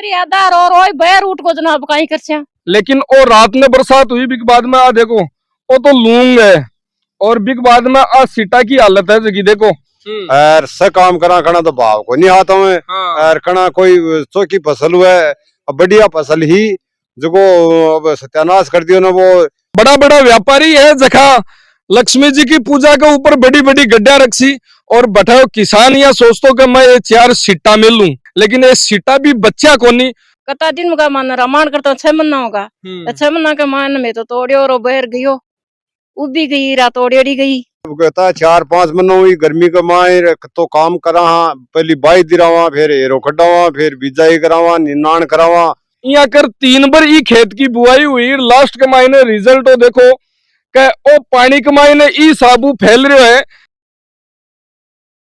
यादार और ओए बैर उठ को जनाब कहीं कर। लेकिन ओ रात में बरसात हुई बिग बाद में आ देखो वो तो लूंग है और बिग बाद में आ सीटा की हालत है जगी देखो यार से काम करा कना तो भाव को नहीं आता मैं यार कना कोई चौकी फसल हुआ है बढ़िया फसल ही जो सत्यानाश कर दियो ना वो बड़ा बड़ा व्यापारी है जखा लक्ष्मी जी की पूजा के ऊपर बड़ी बड़ी गड्ढा रखी और बैठा किसान या सोचतो कि मैं ये 4 सीटा मिल लूं लेकिन ये सीटा भी बच्चा कोनी कता दिन का मान रामायण करता 6 महीना होगा 6 महीना के मान में तो तोड़ियो और बैर गयो उबी गई रात तोड़ेड़ी गई कहता 4-5 महीनों हुई गर्मी के माए तो काम करा पहली बाई दिरावा फिर एरो कटावा फिर बिजाई करावा निनाण करावा यहाँ कर 3 बार ई खेत की बुआई हुई लास्ट के मायने रिजल्ट हो देखो के ओ पानी के मायने ई साबू फैल रहे है।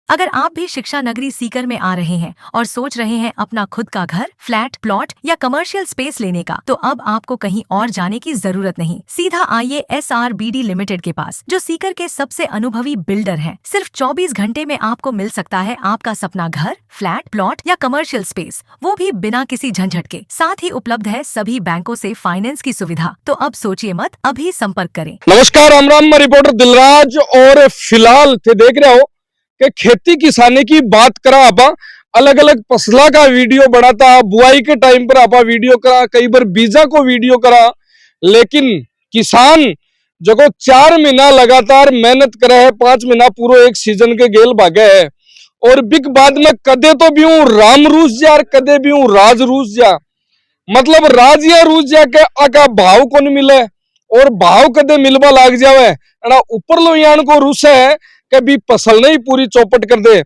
अगर आप भी शिक्षा नगरी सीकर में आ रहे हैं और सोच रहे हैं अपना खुद का घर, फ्लैट, प्लॉट या कमर्शियल स्पेस लेने का, तो अब आपको कहीं और जाने की जरूरत नहीं। सीधा आइए SRBD लिमिटेड के पास, जो सीकर के सबसे अनुभवी बिल्डर हैं। सिर्फ 24 घंटे में आपको मिल सकता है आपका सपना घर, फ्लैट, प्लॉट या कमर्शियल स्पेस, वो भी बिना किसी झंझट के। साथ ही उपलब्ध है सभी बैंकों से फाइनेंस की सुविधा। तो अब सोचिए मत, अभी संपर्क करें। नमस्कार, राम राम, मैं रिपोर्टर दिलराज और फिलहाल थे देख रहे हो कि खेती किसानी की बात करा आपा अलग अलग फसला का वीडियो बनाता बुआई के टाइम पर आपा वीडियो करा कई बार बीजा को वीडियो करा लेकिन किसान जो 4 महीना लगातार मेहनत करे है 5 महीना पूरा एक सीजन के गेल भागे है और बिग बाद में कदे तो भी हूं राम रूस जा और कदे भी हूं राज रूस जा मतलब राज या रूस जा के आका भाव को नहीं मिले और भाव कदे मिलवा लाग जावे ऊपर लो यान को रूस है कभी फसल नहीं पूरी चौपट कर दे।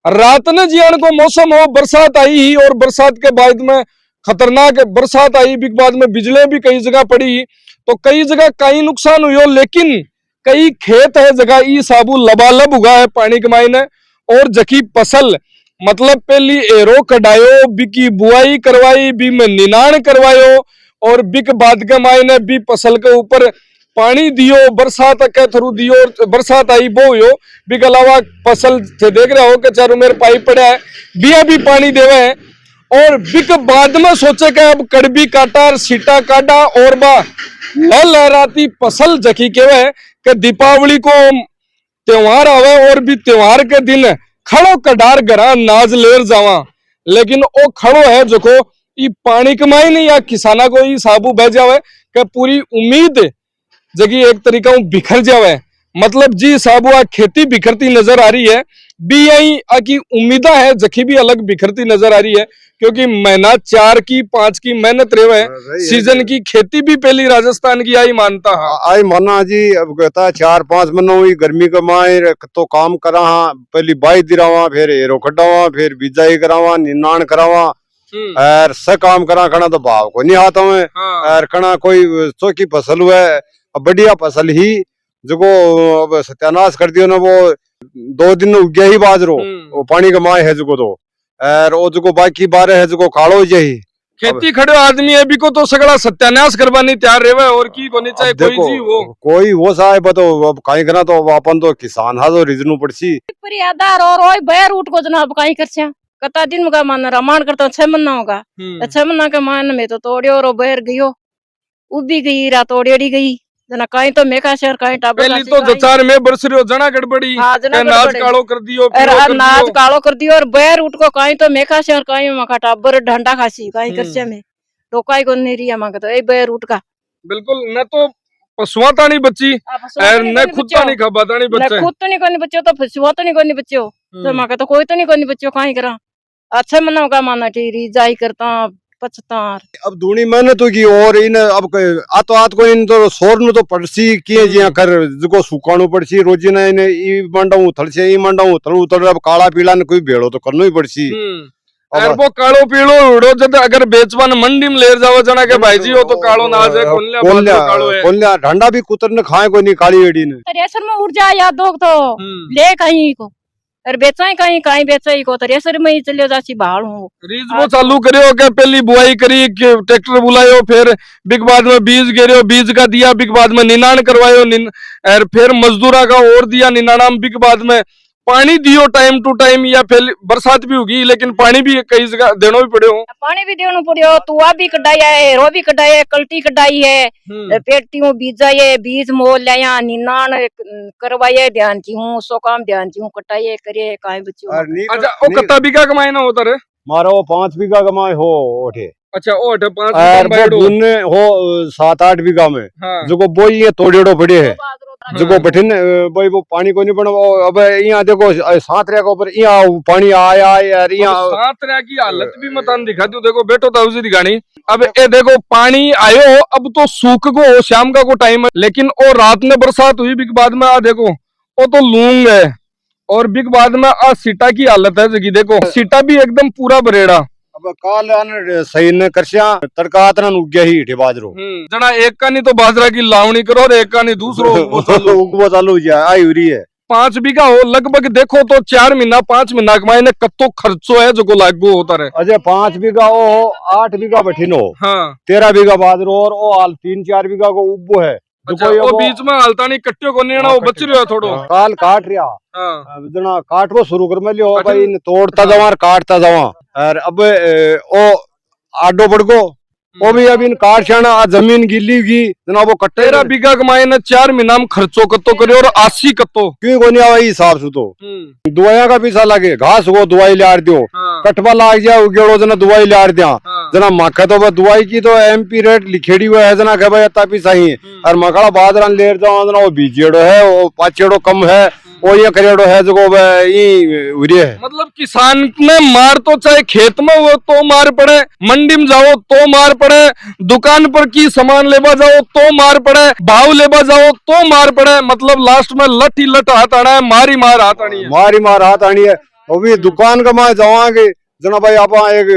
रात ने जियान को मौसम हो बरसात आई ही और बरसात के बाद में खतरनाक बरसात आई बिग बाद में बिजली भी कई जगह पड़ी तो कई जगह कई नुकसान हुई लेकिन कई खेत है जगह ई साबू लबालब उगा है पानी के मायने और जकी फसल मतलब पहली एरो कढ़ायो बिकी बुआई करवाई बी में निनाण करवायो और बिग बाद के मायने भी फसल के ऊपर पानी दियो बरसात के थ्रू दियो बरसात आई बोयो बिक अलावा फसल थे देख रहे हो कि चारों मेरे पाइप पड़ा है बिया भी पानी देवे है और बिक बाद में सोचे कि अब कड़बी काटा सीटा काटा और बा लहराती फसल जकी केवे कि दीपावली को त्योहार आवे और भी त्योहार के दिन खड़ो कडार गरा नाज लेर जावा लेकिन ओ खड़ो है जो को ई पानी कमाई नहीं या किसाना को ई साबू बह जावे कि पूरी उम्मीद जगी एक तरीका बिखर जावे मतलब जी साबू आ खेती बिखरती नजर आ रही है बी आई की उम्मीदा है जखी भी अलग बिखरती नजर आ रही है क्योंकि महीना 4 की 5 की मेहनत रहे है सीजन की खेती भी पहली राजस्थान की आई मानता आई माना जी अब कहता 4-5 महीनों हुई गर्मी के माए तो काम करा पहली बाई दिरावा फिर एरो कटावा फिर बिजाई करावा निनाण करावा यार से काम करा कना तो भाव को नहीं आता मैं यार कना कोई चौकी फसल हुआ है बढ़िया फसल ही जो सत्यानाश कर दियो ना वो 2 दिन उग गया ही बाजरो वो पानी का माए है जो तो और वो जो बाकी बारे है जो कालो यही खेती खड़े आदमी है भी को तो सगड़ा सत्यानाश करवानी तैयार रहे और की को नहीं चाहे कोई जी वो कोई वो साहब तो अब कहीं करना तो अपन तो किसान हा जो रिजनू पड़सी पर यादार और ओए बैर उठ को जनाब कहीं कर कता दिन का मान रामायण करता 6 महीना होगा 6 महीना के मान में तो तोड़ियो और बैर गयो उबी गई रात तोड़ेड़ी गई जना कहीं तो मेका शहर कहीं टाबर पहली तो जचार में बरस रियो जना गड़बड़ी नाच कालो कर दियो नाच कालो कर दियो और बैर उठ को कहीं तो मेका शहर कहीं मका टाबर ढंडा खासी कहीं करसे में टोकाई को नहीं रिया मांगा तो ए बैर उठ का बिल्कुल न तो पशुआ तानी बच्ची न खुद तानी खबा तानी बच्चे खुद तो नहीं कोनी बच्चो तो पशुआ तो नहीं कोनी बच्चो तो मांगा तो कोई तो नहीं कोनी बच्चो कहीं करा अच्छा मना का माना टीरी जाई करता पछतार अब दूनी मेहनत होगी और इन अब आतो आत को इन तो सोर नु तो पड़सी किए जिया कर जको सुकाणो पड़सी रोजी ने इन ई मंडा उथल से ई मंडा उथल उथल अब काला पीला ने कोई भेड़ो तो करनो ही पड़सी और वो कालो पीलो उड़ो जद अगर बेचवान मंडी में ले जाओ जना के भाई जी हो तो कालो नाज है कोल्ला कालो है कोल्ला ढंडा भी कुतर ने खाए कोई नहीं काली एड़ी ने रेसर में उड़ जा या दोग तो ले कहीं को और बेचाई कहीं कहीं बेचाई को तो रेसर में ही चले जासी भाड़ हूं रीज वो चालू करियो के पहली बुआई करी ट्रैक्टर बुलायो फिर बिग बाद में बीज गिरियो बीज का दिया बिग बाद में निनाण करवायो और फिर मजदूरा का और दिया निनाणा बिग बाद में पानी दियो टाइम टू टाइम, या फिर बरसात भी होगी लेकिन पानी भी कई जगह देना भी पड़े हो? पानी भी देना पड़ो, तुआ भी कटाई है, हेरो भी कटाई है, कल्टी कटाई है, पेटियों बीजा है, बीज मोल लिया, निनान करवाए, ध्यान की हूँ, सो काम ध्यान की हूँ, कटाई करे काई बच्चों। अच्छा, वो कत्ता बीघा कमाए ना होता रे? मारा वो 5 बीघा कमाए हो ओठे। अच्छा, ओ 5 और बीघा वो दुन्ने हो 7-8 बीघा में, हाँ। जो बोई ये तोड़ेड़ो पड़े है, जो को बठिन भाई वो पानी को नहीं बना। अब यहाँ देखो 7 के ऊपर यहाँ पानी आया यार, यहाँ 7 की हालत भी मतान दिखा दो। देखो बैठो तो उसी दिखानी। अब ये देखो पानी आयो, अब तो सूख को शाम का को टाइम है, लेकिन वो रात में बरसात हुई भी बाद में आ देखो वो तो लूंग है, और बिग बाद में आ सीटा की हालत है जगी। देखो सीटा भी एकदम पूरा बरेड़ा। अब काल सही ने करसिया तड़का आतना उग गया ही इठे बाजरो जना एक का नहीं तो बाजरा की लावणी करो और एक का नहीं दूसरो उगबो चालू जा आई हुई है। 5 बीघा हो लगभग, देखो तो 4 महीना 5 महीना कमाए ने कत्तो खर्चो है जो को लागू होता रहे। अजय 5 बीघा हो 8 बीघा बठिनो, हाँ 13 बीघा बाजरो, और वो हाल 3-4 बीघा को उब्बो है। अच्छा, वो बीच में हालता नहीं कट्टियो को नहीं वो बच रहा थोड़ो। काल काट रिया, हाँ। जना काटो शुरू कर में लियो भाई, तोड़ता जावा काटता जावा, और अब ओ आडो बढ़गो वो भी अभी काट छाना, जमीन गिली की जना वो कट्टे 13 बीघा कमाए ने 4 महीना में खर्चो कत्तो करे, और 80 कत्तो क्यों को नहीं आवा हिसाब से तो दवाइयां का पैसा लगे, घास को दवाई लार दियो, कटवा लाग जाए उगेड़ो जना दवाई लार दिया, जना माखा तो दवाई की तो एमपी रेट लिखेड़ी हुआ है, जना कह भाई इतना पैसा ही, और मकड़ा बादरा ले जाओ जना वो बीजेड़ो है, वो पाचेड़ो कम है, वो ये करेड़ो है जो है। मतलब किसान ने मार तो चाहे खेत में हो तो मार पड़े, मंडी में जाओ तो मार पड़े, दुकान पर की सामान लेवा जाओ तो मार पड़े, भाव लेवा जाओ तो मार पड़े, मतलब लास्ट में लट ही लट हाथ आना है, मारी मार हाथ आनी है, मारी मार हाथ आनी है। वो भी दुकान का माए जावांगे जना भाई आप एक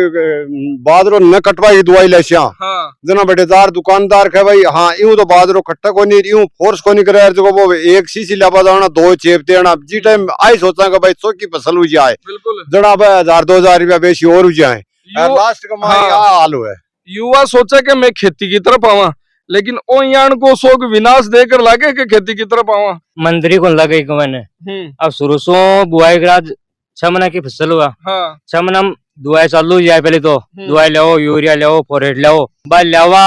बादरो न कटवाई दवाई ले हाँ। जना बेटेदार दुकानदार कहे भाई हाँ यूं तो बादरो कट्टा को नहीं, यूं फोर्स को नहीं करे, जो वो एक शीशी लावा जाना 2 चेप देना, जी टाइम आई सोचा भाई सो की फसल हुई जाए, जना भाई 1000-2000 रुपया बेची और हुई जाए, लास्ट का मारे हाल हुआ। युवा सोचा कि मैं खेती की तरफ आवा, लेकिन ओ यान को शोक विनाश देकर लागे कि खेती की तरफ आवा। मंदिरी को लगे को मैंने अब शुरू से बुआई के बाद 6 महीने की फसल हुआ, हाँ। 6 महीना दुआई चालू जाए, पहले तो दुआई ले यूरिया ले फोरेट ले बाद लेवा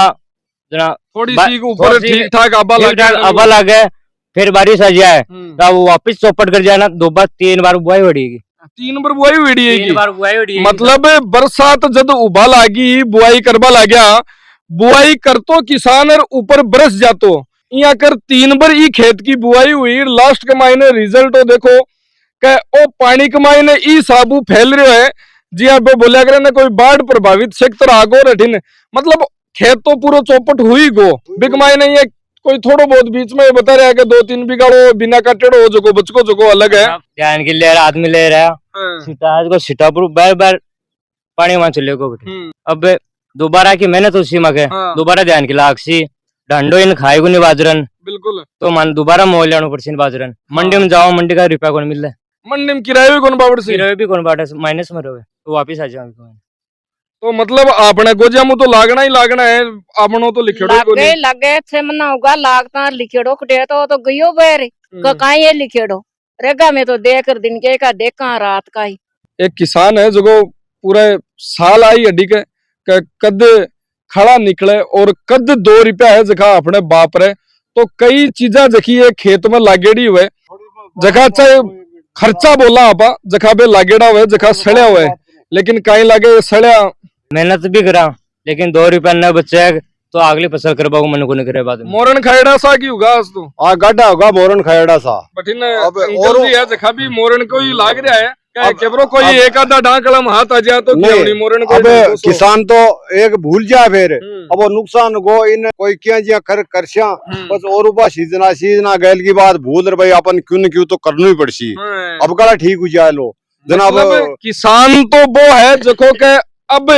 जना थोड़ी सी ऊपर ठीक ठाक अबा लगे, फिर बारिश आ जाए तब वापिस चौपट कर जाना, 2-3 बार बुआई बढ़ेगी, 3 बार बुआई हुई, मतलब बरसात जब उबा लागी बुआई करवा लाग्या, बुआई कर तो किसान और ऊपर बरस जातो, यहाँ कर 3 बार ई खेत की बुआई हुई, लास्ट के मायने रिजल्ट हो देखो के ओ पानी के मायने ई साबु फैल रहे है। जी आप बोलिया करे ना कोई बाढ़ प्रभावित सेक्टर आगो रठिन, मतलब खेत तो पूरा चौपट हुई गो, बिग मायने ये कोई थोड़ो बहुत बीच में बता रहा है कि 2-3 बीघा वो बिना काटेड़ो जो बचको जो अलग है, ध्यान के ले रहा आदमी ले रहा सीता को सीता पर बार बार पानी वहां चले को अब दोबारा की मेहनत उसी में दोबारा ध्यान की लाग ढंडो इन खाए को नहीं बाजरन, बिल्कुल तो मान दोबारा मोल लेना पड़सी बाजरन, मंडी में जाओ मंडी का रुपया कौन मिल रहा है, मंडी में किराया भी कौन बावड़ से, किराया भी कौन बाटा माइनस में रहे तो वापिस आ जाओ। तो मतलब आपने गोजामू तो लागना ही लागना है, आपनो तो लिखेड़ो को नहीं लगे 6 महीना होगा लागता लिखेड़ो कटे तो गयो बेर कहीं ये लिखेड़ो रेगा में तो देकर दिन के का देखा रात का ही। एक किसान है जो पूरा साल आई हड्डी के कद खड़ा निकले और कद 2 रुपया है जखा अपने बाप रे, तो कई चीजा जखी है खेत में लागेड़ी हुए, जखा चाहे खर्चा बोला आपा जखा पे लागेड़ा हुए, जखा सड़या हुए, लेकिन कहीं लागे सड़या मेहनत भी करा लेकिन 2 रुपया न बचे तो अगली फसल करवा मन को नहीं करे बाद में मोरन खायड़ा सा की होगा आज तो आ गाड़ा होगा मोरन खायड़ा सा बठिन अंकल जी है जखा भी मोरन को ही लाग रहा है, केवरो कोई एक आधा डांकलम हाथ आ जाए तो नहीं मोरन को। अब किसान तो एक भूल जाए फिर अब वो नुकसान गो इन कोई क्या जिया करसिया बस और सीजना गैल की बात भूल भाई अपन क्यों तो करनी ही पड़सी, अब कला ठीक हो जाए लो जनाब। किसान तो वो है जको के अब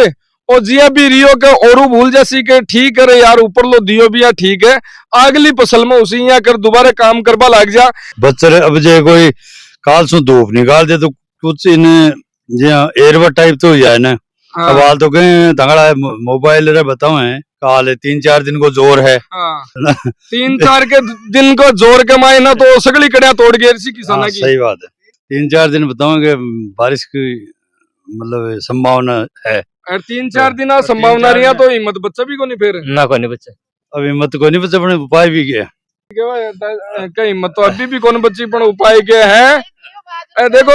ओ जिया भी रियो के और भूल जैसी के ठीक है यार ऊपर लो दियो भी यार ठीक है, अगली फसल में उसी यहाँ कर दोबारा काम करवा लग जा बच्चे। अब जे कोई काल सु धूप निकाल दे तो कुछ इन एयरबड टाइप तो हो जाए ना। हाँ। अब हाल तो कहीं धंगड़ा मोबाइल रे बताओ है काल 3-4 दिन को जोर है। हाँ। 3-4 के दिन को जोर के मायना तो सगली कड़िया तोड़ गई किसान की। सही बात है। 3-4 दिन बताऊंगे बारिश की मतलब संभावना है। और 3-4 दिन संभावना रही है, तो हिम्मत बच्चा भी को नहीं फिर ना कोई नहीं बच्चे। अब हिम्मत को नहीं बचा, अपने उपाय भी किया क्या हिम्मत तो अभी भी कौन बच्ची पण उपाय के है। देखो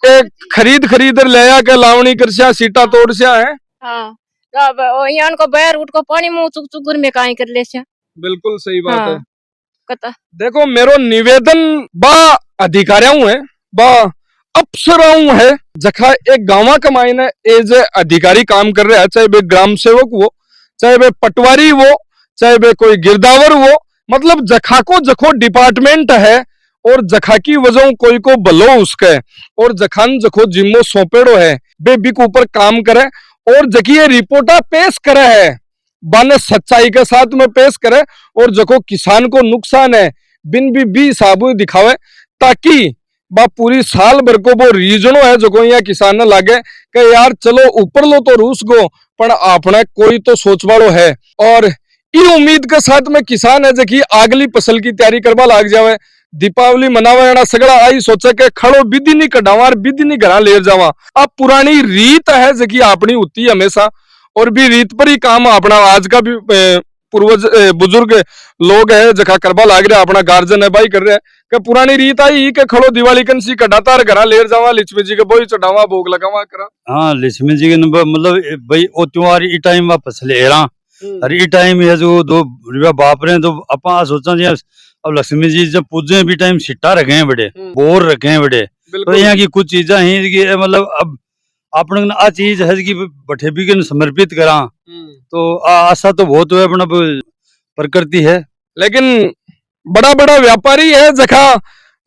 एक खरीद ले के लावणी करसिया सीटा तोड़सिया है। हाँ अब यहाँ को बैर उठ को पानी मुंह चुक चुक में काई कर ले छे। बिल्कुल सही बात है। कता देखो मेरो निवेदन बा अधिकारियों है बा अफसरों है जखा एक गांव का मायने एज अधिकारी काम कर रहा है, चाहे वे ग्राम सेवक हो, चाहे वे पटवारी हो, चाहे वे कोई गिरदावर हो, मतलब जखा को जखो डिपार्टमेंट है और जखा की वजह कोई को बलो उसके और जखान जखो जिम्मो सौंपेड़ो है बे बिक ऊपर काम करे और जकी ये रिपोर्टा पेश करे है बाने सच्चाई के साथ में पेश करे और जको किसान को नुकसान है बिन भी साबुत दिखावे, ताकि बा पूरी साल भर को वो रीजनो है जो यहाँ किसान ने लागे कि यार चलो ऊपर लो तो रूस गो पर आपने कोई तो सोच वालो है। और इन उम्मीद के साथ में किसान है जकी अगली फसल की तैयारी करवा लाग जावे, दीपावली मनावा सगड़ा आई सोचे के खड़ो विधि नहीं कढ़ावा विधि नहीं घरा ले जावा। अब पुरानी रीत है जकी अपनी होती हमेशा और भी रीत पर ही काम अपना आज का भी पूर्वज बुजुर्ग लोग है जखा करवा लाग रहा अपना गार्जन है भाई कर रहे हैं कि पुरानी रीत आई कि खड़ो दिवाली कंसी कटाता घरा ले जावा लक्ष्मी जी के बोई चढ़ावा भोग लगावा करा। हाँ लक्ष्मी जी के मतलब भाई ओ त्योहार ई टाइम वापस ले रहा और ई टाइम है जो दो रुपया बाप रहे तो अपन सोचा जी अब लक्ष्मी जी जब पूजे भी टाइम सिट्टा रखे हैं बड़े बोर रखे हैं बड़े तो यहाँ की कुछ चीजा हैं कि मतलब अब अपन आ चीज है कि बठे भी के समर्पित करा तो आशा तो बहुत है अपना प्रकृति है। लेकिन बड़ा बड़ा व्यापारी है जखा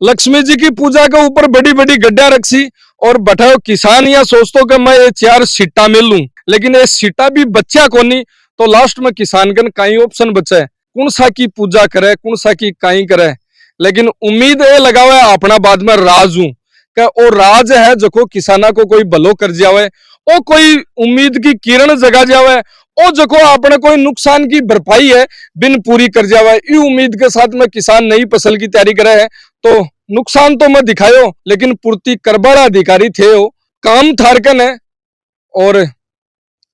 लक्ष्मी जी की पूजा के ऊपर बड़ी बड़ी गड्ढा रखी और बैठा किसान या सोचतो कि मैं ये 4 सीटा मिल लूं, लेकिन ये सीटा भी बच्चा कोनी तो लास्ट में किसान कन कई ऑप्शन बचे कौन सा की पूजा करे कौन सा की कई करे। लेकिन उम्मीद ये लगावे अपना बाद में राज हूं कि वो राज है जो किसाना को कोई भलो कर जावे ओ कोई उम्मीद की किरण जगा जावे ओ जको अपने कोई नुकसान की भरपाई है बिन पूरी कर जावे। ये उम्मीद के साथ में किसान नई फसल की तैयारी करे है तो नुकसान तो मैं दिखायो लेकिन पूर्ति करबाड़ा अधिकारी थे हो काम थारकन है और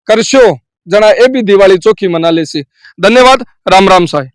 करशो जना ए भी दिवाली चौकी मना ले सी। धन्यवाद। राम राम साई।